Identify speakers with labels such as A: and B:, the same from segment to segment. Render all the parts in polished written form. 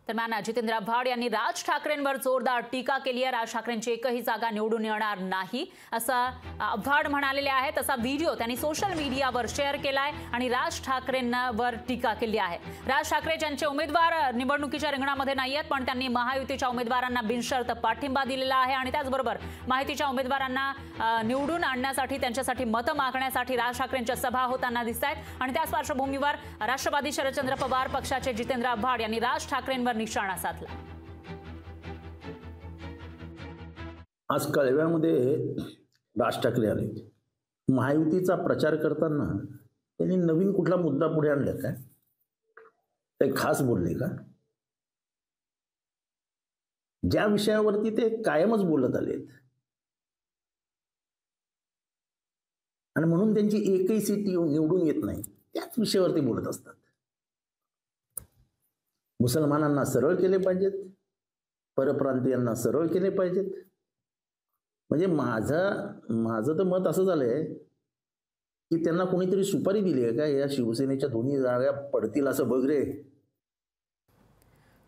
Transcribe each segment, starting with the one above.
A: दरम्यान जितेंद्र आव्हाड यांनी राज ठाकरेंवर जोरदार टीका केली आहे। राज ठाकरेंची एकही जागा निवडून येणार नाही असं आव्हाड म्हणालेले आहेत। असा व्हिडिओ त्यांनी सोशल मीडियावर शेअर केलाय आणि राज ठाकरेंवर टीका केली आहे। राज ठाकरे ज्यांचे उमेदवार निवडणुकीच्या रिंगणामध्ये नाहीयेत, पण त्यांनी महायुतीच्या उमेदवारांना बिनशर्त पाठिंबा दिलेला आहे आणि त्याचबरोबर माहितीच्या उमेदवारांना निवडून आणण्यासाठी त्यांच्यासाठी मतं मागण्यासाठी राज ठाकरेंच्या सभा होताना दिसतायत आणि त्याच पार्श्वभूमीवर राष्ट्रवादी शरदचंद्र पवार पक्षाचे जितेंद्र आव्हाड यांनी राज ठाकरेंवर निशाणा साधला।
B: आज कळव्यामध्ये राज ठाकरे आले। महायुतीचा प्रचार करताना त्यांनी नवीन कुठला मुद्दा पुढे आणला काय? ते खास बोलले का? ज्या विषयावरती ते कायमच बोलत आलेत आणि म्हणून त्यांची एकही सीट निवडून येत नाही, त्याच विषयावरती बोलत असतात। मुसलमानांना सरळ केले पाहिजेत, परप्रांतीयांना सरळ केले पाहिजेत। म्हणजे माझं तर मत असं झालंय की त्यांना कोणीतरी सुपारी दिली आहे का या शिवसेनेच्या दोन्ही जागा पडतील असं बघ रे।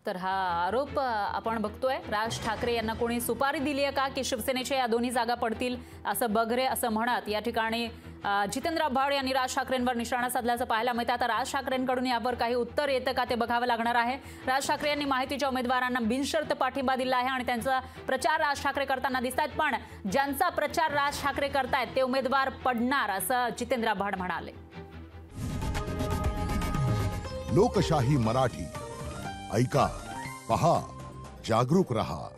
A: तर हा आरोप आपण बघतोय, राज ठाकरे यांना कोणी सुपारी दिली आहे का की शिवसेनेच्या या दोन्ही जागा पडतील असं बघ रे असं म्हणत या ठिकाणी जितेंद्र आव्हाड यांनी राज ठाकरेंवर निशाणा साधल्याचं पाहायला मिळतं। आता राज ठाकरेंकडून यावर काही उत्तर येतं का ते बघावं लागणार आहे। राज ठाकरे यांनी माहितीच्या उमेदवारांना बिनशर्त पाठिंबा दिला आहे आणि त्यांचा प्रचार राज ठाकरे करताना दिसतात, पण ज्यांचा प्रचार राज ठाकरे करतायत ते उमेदवार पडणार असं जितेंद्र आव्हाड म्हणाले।
C: लोकशाही मराठी ऐका, पहा, जागरूक रहा।